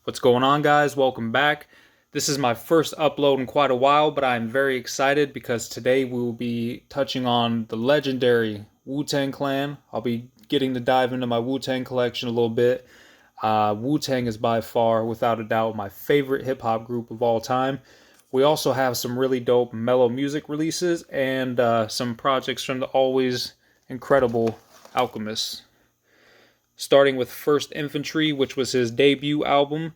What's going on, guys? Welcome back. This is my first upload in quite a while, but I'm very excited because today we will be touching on the legendary Wu-Tang Clan. I'll be getting to dive into my Wu-Tang collection a little bit. Wu-Tang is by far, without a doubt, my favorite hip-hop group of all time. We also have some really dope Mello music releases and some projects from the always incredible Alchemist. Starting with First Infantry, which was his debut album.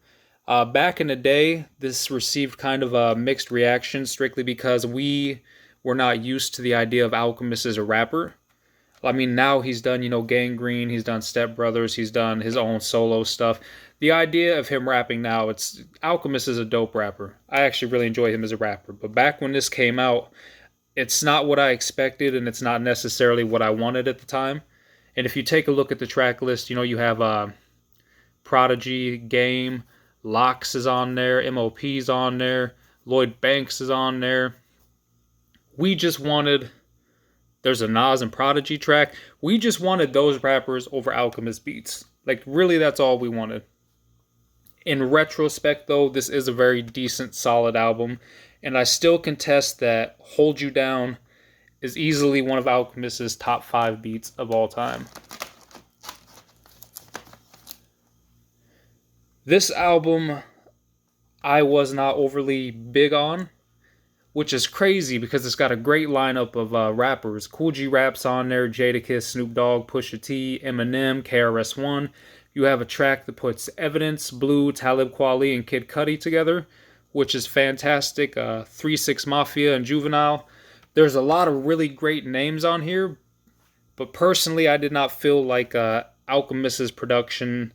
Back in the day, this received kind of a mixed reaction strictly because we were not used to the idea of Alchemist as a rapper. I mean, now he's done, Gangrene, he's done Step Brothers, he's done his own solo stuff. The idea of him rapping now, it's Alchemist is a dope rapper. I actually really enjoy him as a rapper. But back when this came out, it's not what I expected and it's not necessarily what I wanted at the time. And if you take a look at the track list, you have Prodigy, Game, Lox is on there, MOP's on there, Lloyd Banks is on there. We just wanted, there's a Nas and Prodigy track. We just wanted those rappers over Alchemist beats. Like, really, that's all we wanted. In retrospect, though, this is a very decent, solid album. And I still contest that Hold You Down is easily one of Alchemist's top 5 beats of all time. This album, I was not overly big on, which is crazy because it's got a great lineup of rappers. Cool G Rap's on there, Jadakiss, Snoop Dogg, Pusha T, Eminem, KRS-One. You have a track that puts Evidence, Blue, Talib Kweli, and Kid Cudi together, which is fantastic. 3-6 Mafia and Juvenile. There's a lot of really great names on here, but personally, I did not feel like Alchemist's production.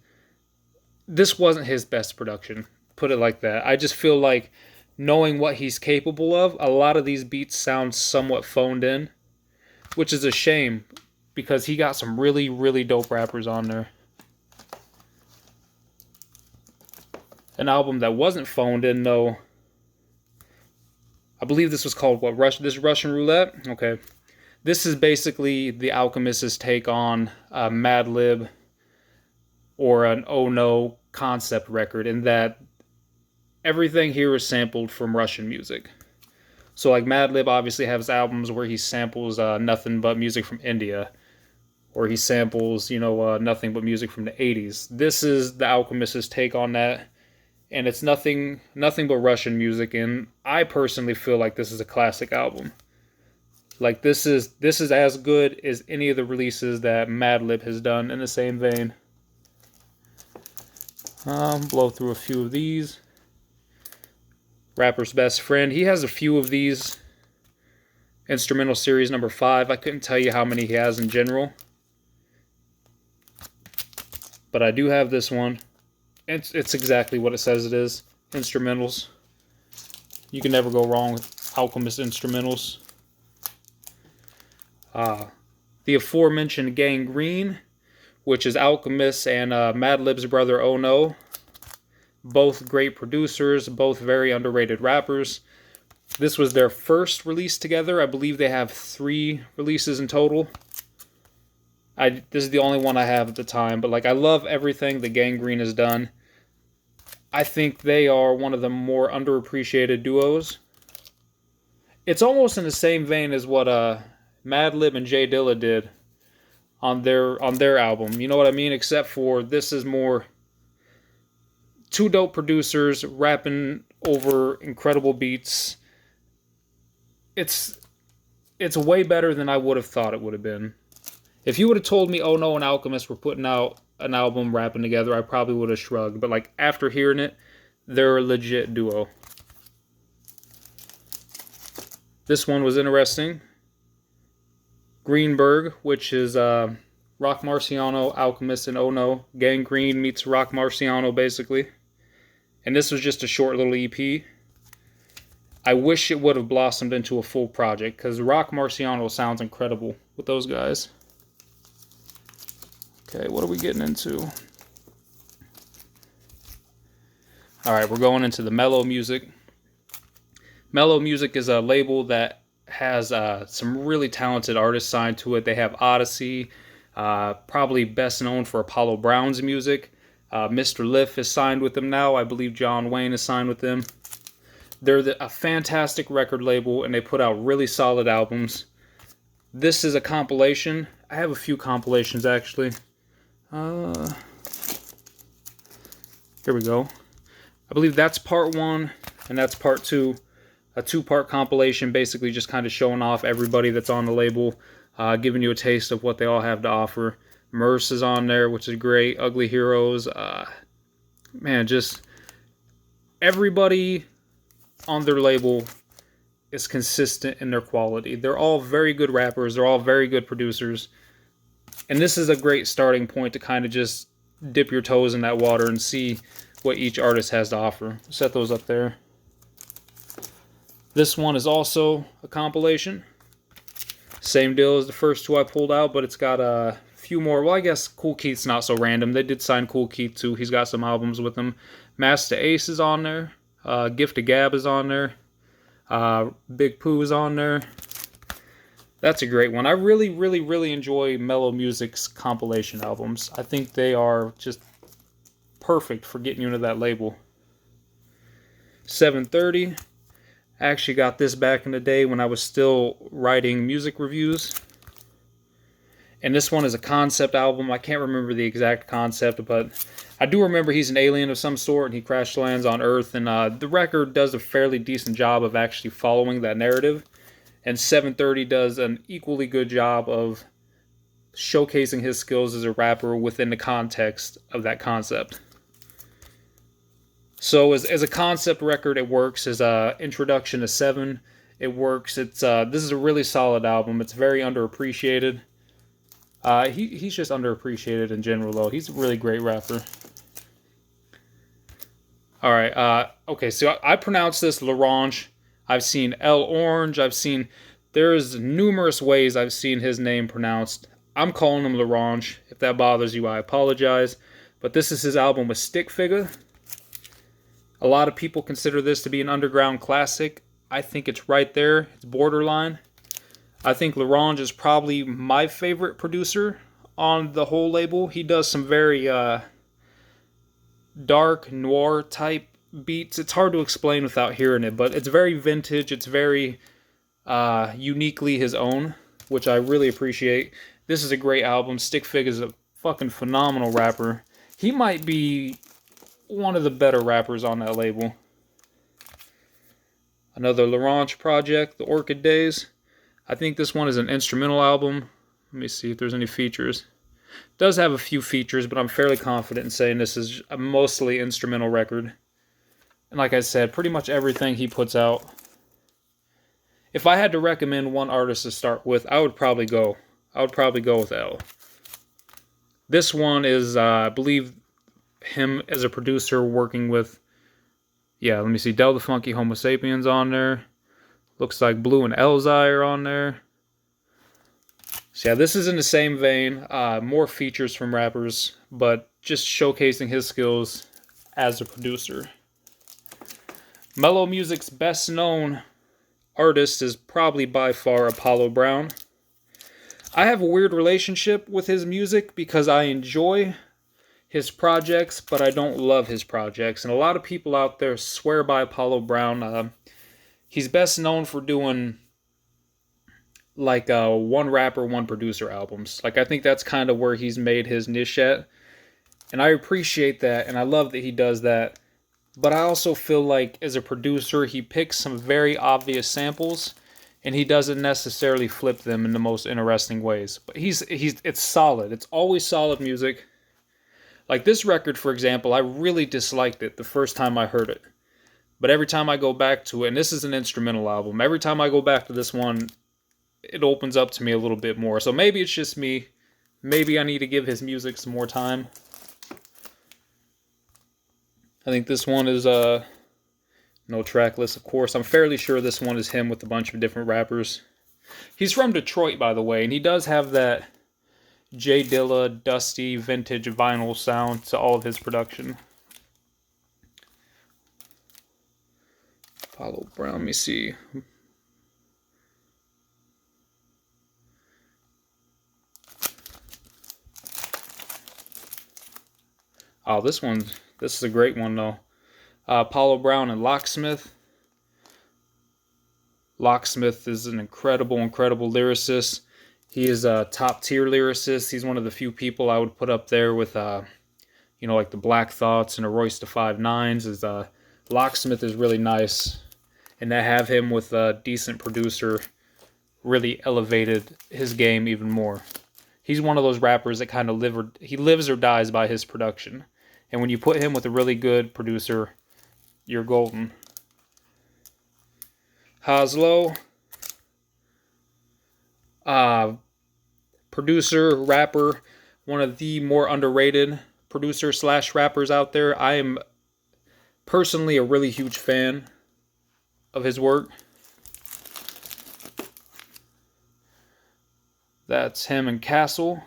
This wasn't his best production, put it like that. I just feel like, knowing what he's capable of, a lot of these beats sound somewhat phoned in, which is a shame because he got some really, really dope rappers on there. An album that wasn't phoned in, though, I believe this was called, this Russian Roulette? Okay. This is basically the Alchemist's take on Madlib or an Oh No concept record, in that everything here is sampled from Russian music. So like Madlib obviously has albums where he samples nothing but music from India, or he samples, nothing but music from the 80s. This is the Alchemist's take on that. And it's nothing but Russian music, and I personally feel like this is a classic album. Like, this is as good as any of the releases that Madlib has done in the same vein. Blow through a few of these. Rapper's Best Friend. He has a few of these. Instrumental Series number 5. I couldn't tell you how many he has in general, but I do have this one. It's exactly what it says it is. Instrumentals. You can never go wrong with Alchemist instrumentals. The aforementioned Gangrene, which is Alchemist and Madlib's brother Oh No. Both great producers, both very underrated rappers. This was their first release together. I believe they have 3 releases in total. This is the only one I have at the time, but I love everything that Gangrene has done. I think they are one of the more underappreciated duos. It's almost in the same vein as what Madlib and J Dilla did on their album. You know what I mean? Except for this is more 2 dope producers rapping over incredible beats. It's way better than I would have thought it would have been. If you would have told me Oh No and Alchemist were putting out an album rapping together, I probably would have shrugged. But after hearing it, they're a legit duo. This one was interesting. Greenberg, which is Rock Marciano, Alchemist, and Oh No. Gangrene meets Rock Marciano, basically. And this was just a short little EP. I wish it would have blossomed into a full project, because Rock Marciano sounds incredible with those guys. Okay, what are we getting into? Alright, we're going into the Mello Music. Mello Music is a label that has some really talented artists signed to it. They have Odyssey, probably best known for Apollo Brown's music. Mr. Liff is signed with them now. I believe John Wayne is signed with them. They're a fantastic record label, and they put out really solid albums. This is a compilation. I have a few compilations, actually. Here we go. I believe that's part 1, and that's part 2. A 2-part compilation, basically just kind of showing off everybody that's on the label, giving you a taste of what they all have to offer. Merce is on there, which is great. Ugly Heroes. Man, just everybody on their label is consistent in their quality. They're all very good rappers. They're all very good producers. And this is a great starting point to kind of just dip your toes in that water and see what each artist has to offer. Set those up there. This one is also a compilation. Same deal as the first 2 I pulled out, but it's got a few more. Well, I guess Kool Keith's not so random. They did sign Kool Keith too. He's got some albums with them. Master Ace is on there. Gift of Gab is on there. Big Pooh is on there. That's a great one. I really, really, really enjoy Mello Music's compilation albums. I think they are just perfect for getting you into that label. 730. I actually got this back in the day when I was still writing music reviews. And this one is a concept album. I can't remember the exact concept, but I do remember he's an alien of some sort and he crash lands on Earth. And the record does a fairly decent job of actually following that narrative. And 730 does an equally good job of showcasing his skills as a rapper within the context of that concept. So as a concept record, it works. As an introduction to 7, it works. This is a really solid album. It's very underappreciated. He's just underappreciated in general, though. He's a really great rapper. All right. Okay, so I pronounce this L'Orange. I've seen L Orange. There's numerous ways I've seen his name pronounced. I'm calling him L'Orange. If that bothers you, I apologize. But this is his album with Stick Figure. A lot of people consider this to be an underground classic. I think it's right there. It's borderline. I think L'Orange is probably my favorite producer on the whole label. He does some very dark, noir type beats. It's hard to explain without hearing it, but it's very vintage. It's very uniquely his own, which I really appreciate. This is a great album. Stick Fig is a fucking phenomenal rapper. He might be one of the better rappers on that label. Another L'Orange project, The Orchid Days. I think this one is an instrumental album. Let me see if there's any features. It does have a few features, but I'm fairly confident in saying this is a mostly instrumental record. And like I said, pretty much everything he puts out. If I had to recommend one artist to start with, I would probably go with L. This one is, I believe, him as a producer working with, let me see, Del the Funky Homo Sapiens on there. Looks like Blue and Elzai are on there. So yeah, this is in the same vein. More features from rappers, but just showcasing his skills as a producer. Mello Music's best known artist is probably by far Apollo Brown. I have a weird relationship with his music because I enjoy his projects, but I don't love his projects. And a lot of people out there swear by Apollo Brown. He's best known for doing like one rapper, one producer albums. Like I think that's kind of where he's made his niche at. And I appreciate that, and I love that he does that. But I also feel like as a producer, he picks some very obvious samples, and he doesn't necessarily flip them in the most interesting ways. But it's solid. It's always solid music. Like this record, for example, I really disliked it the first time I heard it. But every time I go back to it, and this is an instrumental album, every time I go back to this one, it opens up to me a little bit more. So maybe it's just me. Maybe I need to give his music some more time. I think this one is no track list, of course. I'm fairly sure this one is him with a bunch of different rappers. He's from Detroit, by the way, and he does have that J Dilla, dusty, vintage vinyl sound to all of his production. Apollo Brown, let me see. Oh, this is a great one though. Apollo Brown and Locksmith. Locksmith is an incredible lyricist. He is a top tier lyricist. He's one of the few people I would put up there with, like the Black Thoughts and a Royce da 5'9's. Locksmith is really nice, and to have him with a decent producer really elevated his game even more. He's one of those rappers that kind of lives or dies by his production, and when you put him with a really good producer, you're golden. Haslo, producer, rapper, one of the more underrated producer slash rappers out there. I am personally a really huge fan of his work. That's him and Castle.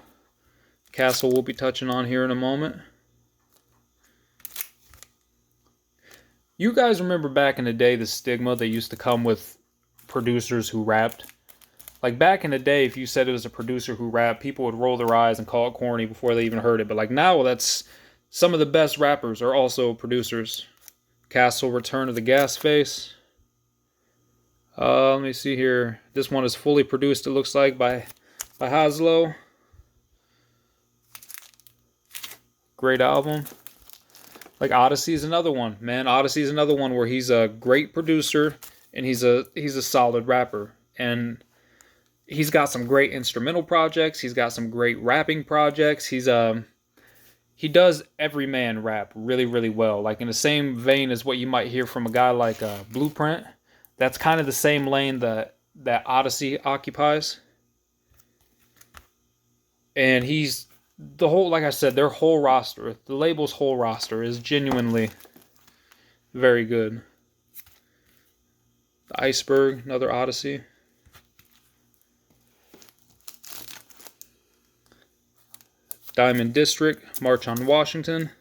Castle we'll be touching on here in a moment. You guys remember back in the day the stigma that used to come with producers who rapped? Like back in the day, if you said it was a producer who rapped, people would roll their eyes and call it corny before they even heard it. But like now, that's some of the best rappers are also producers. Castle, Return of the Gas Face. Let me see here. This one is fully produced, it looks like, by Haslo. Great album. Like Odyssey is another one, man. Odyssey is another one where he's a great producer and he's a solid rapper. And he's got some great instrumental projects. He's got some great rapping projects. He does everyman rap really well. Like in the same vein as what you might hear from a guy like Blueprint. That's kind of the same lane that Odyssey occupies. And like I said, their whole roster, the label's whole roster is genuinely very good. The Iceberg, another Odyssey. Diamond District, March on Washington.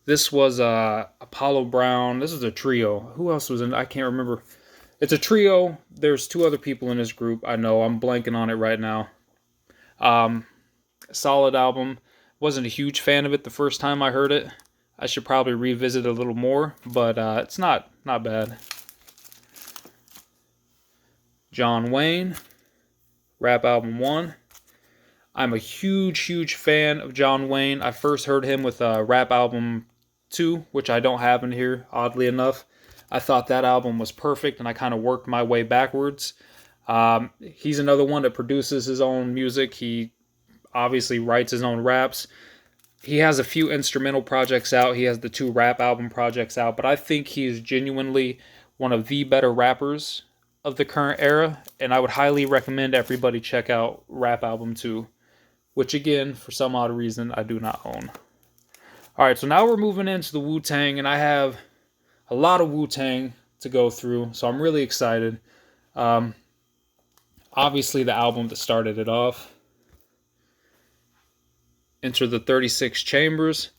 This was Apollo Brown. This is a trio. Who else was in? I can't remember. It's a trio. There's two other people in this group. I know. I'm blanking on it right now. Solid album. Wasn't a huge fan of it the first time I heard it. I should probably revisit it a little more, but it's not bad. John Wayne, Rap Album 1. I'm a huge fan of John Wayne. I first heard him with Rap Album 2, which I don't have in here, oddly enough. I thought that album was perfect, and I kind of worked my way backwards. He's another one that produces his own music. He obviously writes his own raps. He has a few instrumental projects out. He has the 2 rap album projects out, but I think he is genuinely one of the better rappers of the current era, and I would highly recommend everybody check out Rap Album 2, which again, for some odd reason, I do not own. Alright, so now we're moving into the Wu-Tang, and I have a lot of Wu-Tang to go through, so I'm really excited. Obviously, the album that started it off, Enter the 36 Chambers.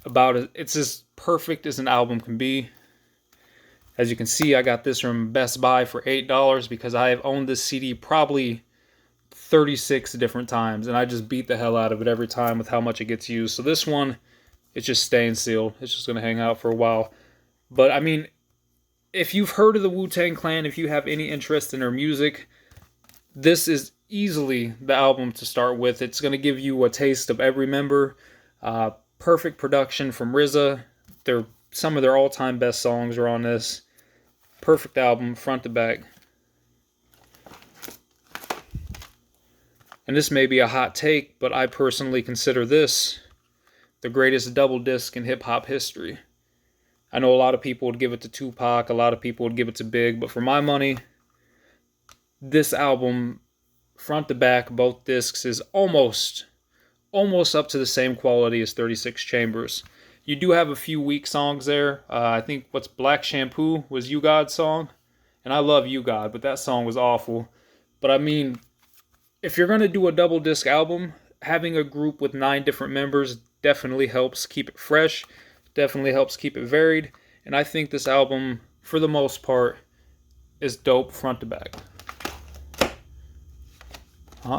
It's as perfect as an album can be. As you can see, I got this from Best Buy for $8 because I have owned this CD probably 36 different times, and I just beat the hell out of it every time with how much it gets used. So this one, it's just staying sealed. It's just going to hang out for a while. But, I mean, if you've heard of the Wu-Tang Clan, if you have any interest in their music, this is easily the album to start with. It's going to give you a taste of every member. Perfect production from RZA. Some of their all-time best songs are on this. Perfect album, front to back. And this may be a hot take, but I personally consider this the greatest double disc in hip-hop history. I know a lot of people would give it to Tupac, a lot of people would give it to Big, but for my money, this album, front to back, both discs, is almost up to the same quality as 36 Chambers. You do have a few weak songs there. I think Black Shampoo was You God's song. And I love You God, but that song was awful. But I mean, if you're going to do a double disc album, having a group with 9 different members definitely helps keep it fresh. Definitely helps keep it varied. And I think this album, for the most part, is dope front to back.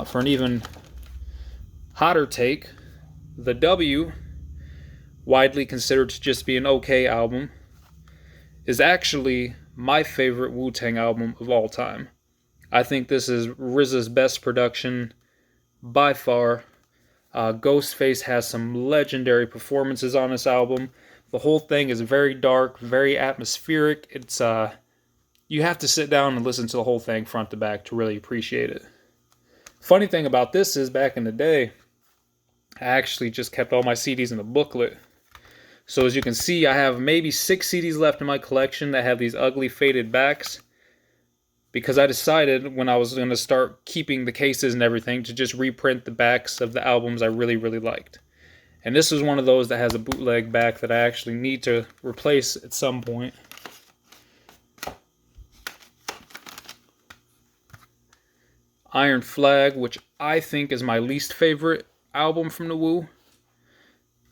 For an even hotter take, the W, widely considered to just be an okay album, is actually my favorite Wu-Tang album of all time. I think this is RZA's best production by far. Ghostface has some legendary performances on this album. The whole thing is very dark, very atmospheric. It's you have to sit down and listen to the whole thing front to back to really appreciate it. Funny thing about this is back in the day, I actually just kept all my CDs in a booklet. So as you can see, I have maybe 6 CDs left in my collection that have these ugly faded backs, because I decided when I was going to start keeping the cases and everything to just reprint the backs of the albums I really, really liked. And this is one of those that has a bootleg back that I actually need to replace at some point. Iron Flag, which I think is my least favorite album from the Wu.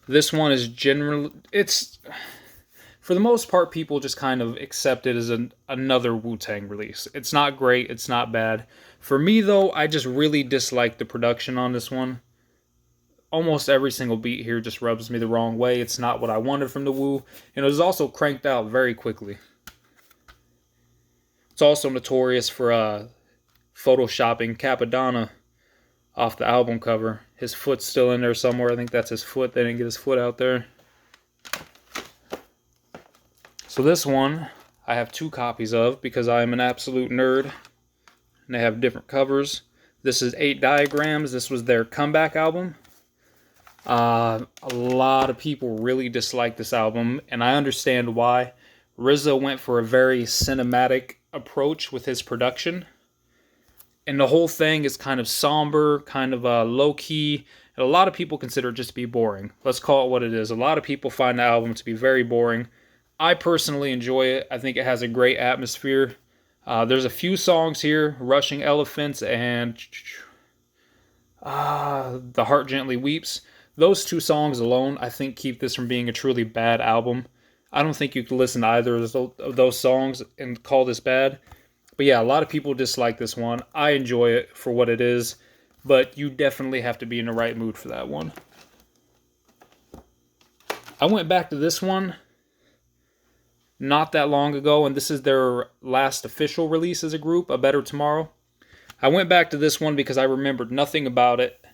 This one is generally, it's, for the most part, people just kind of accept it as another Wu-Tang release. It's not great, it's not bad. For me, though, I just really dislike the production on this one. Almost every single beat here just rubs me the wrong way. It's not what I wanted from the Wu, and it was also cranked out very quickly. It's also notorious for photoshopping Capadonna off the album cover. His foot's still in there somewhere. I think that's his foot. They didn't get his foot out there. So this one I have 2 copies of because I am an absolute nerd. And they have different covers. This is 8 Diagrams. This was their comeback album. A lot of people really dislike this album, and I understand why. RZA went for a very cinematic approach with his production. And the whole thing is kind of somber, kind of low-key, and a lot of people consider it just to be boring. Let's call it what it is. A lot of people find the album to be very boring. I personally enjoy it. I think it has a great atmosphere. There's a few songs here, Rushing Elephants and The Heart Gently Weeps. Those 2 songs alone, I think, keep this from being a truly bad album. I don't think you can listen to either of those songs and call this bad. But yeah, a lot of people dislike this one. I enjoy it for what it is, but you definitely have to be in the right mood for that one. I went back to this one not that long ago, and this is their last official release as a group, A Better Tomorrow. I went back to this one because I remembered nothing about it.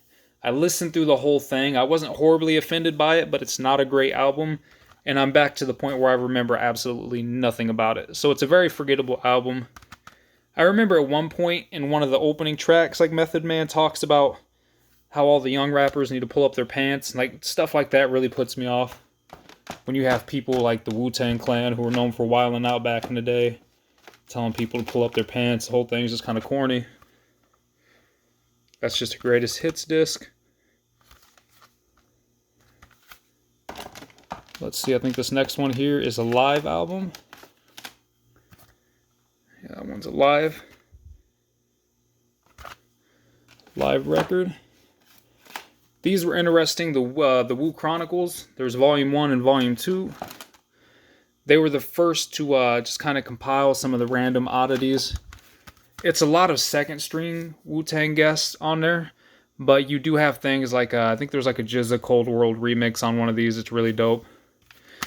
I listened through the whole thing. I wasn't horribly offended by it, but it's not a great album, and I'm back to the point where I remember absolutely nothing about it. So it's a very forgettable album. I remember at one point in one of the opening tracks, like Method Man talks about how all the young rappers need to pull up their pants, and like stuff like that really puts me off. When you have people like the Wu-Tang Clan, who were known for wilding out back in the day, telling people to pull up their pants, the whole thing's just kind of corny. That's just a greatest hits disc. Let's see, I think this next one here is a live album. Yeah, that one's a live record. These were interesting. The Wu Chronicles. There's Volume 1 and Volume 2. They were the first to just kind of compile some of the random oddities. It's a lot of second string Wu-Tang guests on there, but you do have things like, I think there's like a Jizza Cold World remix on one of these. It's really dope.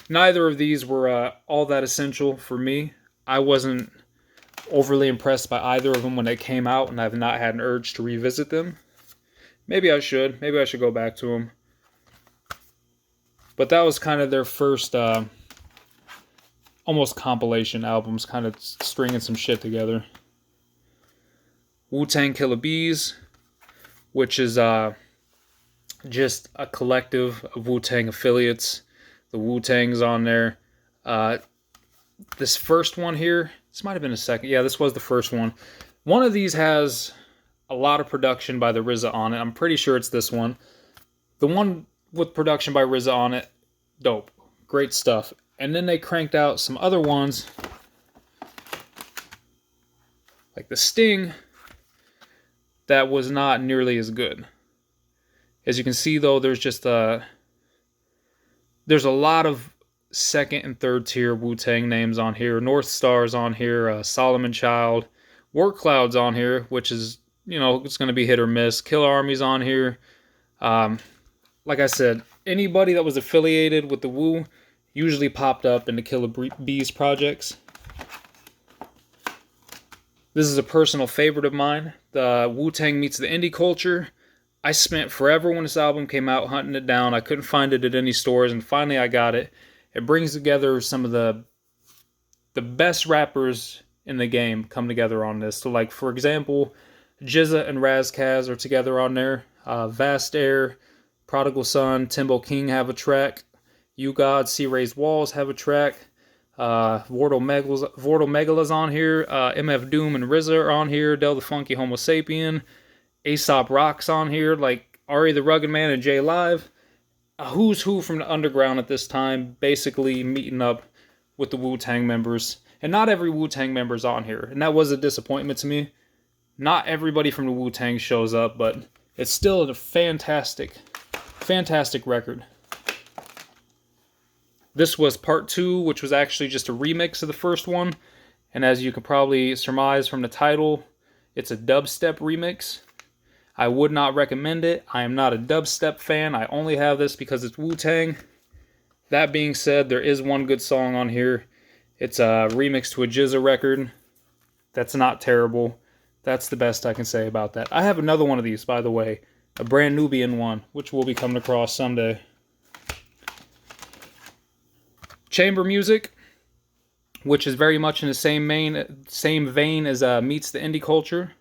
Neither of these were all that essential for me. I wasn't overly impressed by either of them when they came out, and I've not had an urge to revisit them. Maybe I should. Maybe I should go back to them. But that was kind of their first almost compilation albums, kind of stringing some shit together. Wu-Tang Killer Bees, which is just a collective of Wu-Tang affiliates. The Wu-Tang's on there. This first one here, this might have been a second. Yeah, this was the first one. One of these has a lot of production by the RZA on it. I'm pretty sure it's this one. The one with production by RZA on it, dope. Great stuff. And then they cranked out some other ones, like the Sting, that was not nearly as good. As you can see, though, there's just there's a lot of second and third tier Wu-Tang names on here. North Star's on here, Solomon Child, War Cloud's on here, which is, you know, it's going to be hit or miss. Killer Army's on here. Like I said, Anybody that was affiliated with the Wu usually popped up in the Killer Bees projects. This is a personal favorite of mine. The Wu-Tang meets the indie culture. I spent forever when this album came out hunting it down. I couldn't find it at any stores, and finally I got it. It brings together some of the best rappers in the game come together on this. So, like, for example, GZA and Raz Kaz are together on there. Vast Air, Prodigal Son, Timbo King have a track. You God, C. Ray's Walls have a track. Vortal Megala's on here. MF Doom and RZA are on here. Del the Funky Homo Sapien. Aesop Rock's on here. Like Ari the Rugged Man and J Live. A who's who from the underground at this time, basically meeting up with the Wu-Tang members. And not every Wu-Tang member's on here. And that was a disappointment to me. Not everybody from the Wu-Tang shows up, but it's still a fantastic, fantastic record. This was part 2, which was actually just a remix of the first one. And as you can probably surmise from the title, it's a dubstep remix. I would not recommend it. I am not a dubstep fan. I only have this because it's Wu-Tang. That being said, there is one good song on here. It's a remix to a GZA record. That's not terrible. That's the best I can say about that. I have another one of these, by the way. A brand Nubian one, which we'll be coming across someday. Chamber music, which is very much in the same vein as meets the indie culture.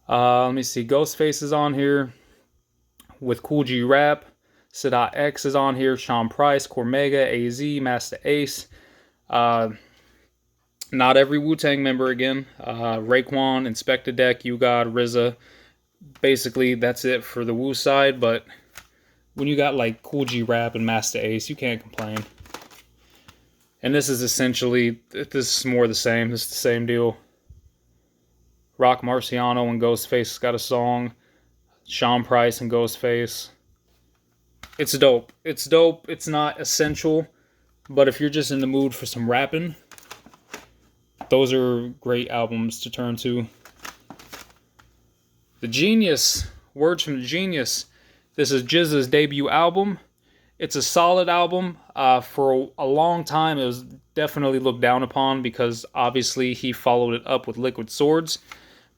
Let me see. Ghostface is on here with Cool G Rap. Sadat X is on here. Sean Price, Cormega, AZ, Master Ace. Not every Wu-Tang member again. Raekwon, Inspector Deck, You God, RZA. Basically, that's it for the Wu side. But when you got like Cool G Rap and Master Ace, you can't complain. And this is essentially, this is more the same. This is the same deal. Rock Marciano and Ghostface got a song. Sean Price and Ghostface. It's dope. It's dope. It's not essential. But if you're just in the mood for some rapping, those are great albums to turn to. The Genius. Words from the Genius. This is GZA's debut album. It's a solid album. For a long time, it was definitely looked down upon because obviously he followed it up with Liquid Swords.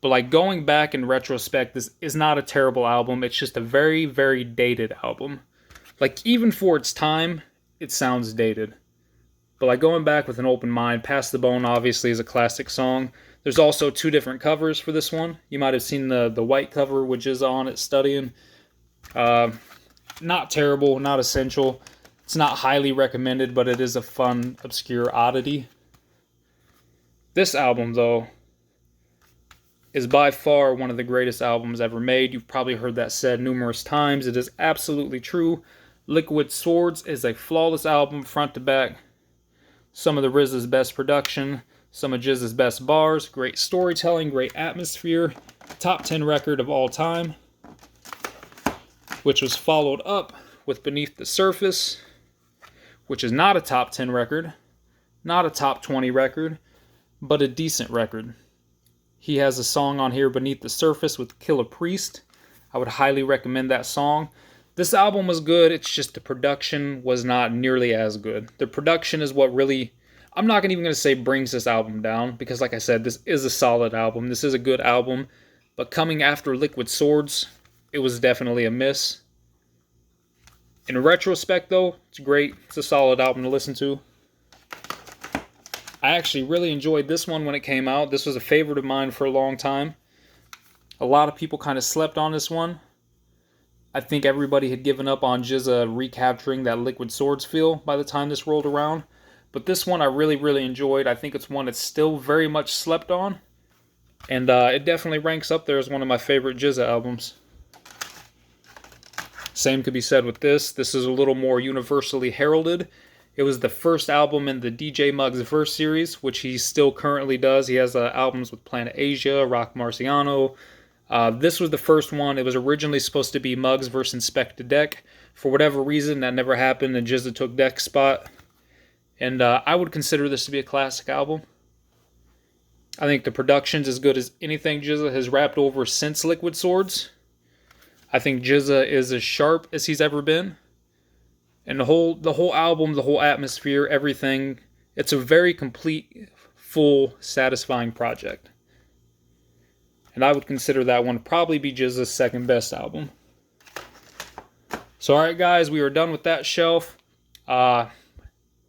But like going back in retrospect, this is not a terrible album. It's just a very, very dated album. Like even for its time, it sounds dated. But like going back with an open mind, Pass the Bone obviously is a classic song. There's also 2 different covers for this one. You might have seen the white cover with GZA on it studying. Not terrible, not essential. It's not highly recommended, but it is a fun, obscure oddity. This album, though, is by far one of the greatest albums ever made. You've probably heard that said numerous times. It is absolutely true. Liquid Swords is a flawless album, front to back. Some of the RZA's best production, some of GZA's best bars, great storytelling, great atmosphere. Top 10 record of all time, which was followed up with Beneath the Surface, which is not a top 10 record, not a top 20 record, but a decent record. He has a song on here, Beneath the Surface, with Killah Priest. I would highly recommend that song. This album was good, it's just the production was not nearly as good. The production is what really, I'm not even going to say brings this album down, because like I said, this is a solid album. This is a good album, but coming after Liquid Swords, it was definitely a miss. In retrospect, though, it's great. It's a solid album to listen to. I actually really enjoyed this one when it came out. This was a favorite of mine for a long time. A lot of people kind of slept on this one. I think everybody had given up on GZA recapturing that Liquid Swords feel by the time this rolled around. But this one I really, really enjoyed. I think it's one that's still very much slept on. And it definitely ranks up there as one of my favorite GZA albums. Same could be said with this. This is a little more universally heralded. It was the first album in the DJ Muggs Verse series, which he still currently does. He has albums with Planet Asia, Rock Marciano. This was the first one. It was originally supposed to be Muggs vs. Inspector Deck. For whatever reason, that never happened, and GZA took Deck's spot. And I would consider this to be a classic album. I think the production's as good as anything GZA has rapped over since Liquid Swords. I think GZA is as sharp as he's ever been. And the whole album, the whole atmosphere, everything, it's a very complete, full, satisfying project. And I would consider that one to probably be just the second best album. So alright guys, we are done with that shelf.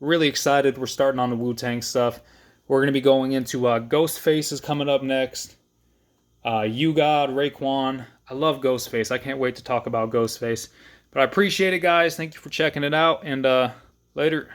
Really excited. We're starting on the Wu-Tang stuff. We're going to be going into Ghostface is coming up next. You God, Raekwon. I love Ghostface. I can't wait to talk about Ghostface. But I appreciate it, guys. Thank you for checking it out, and later.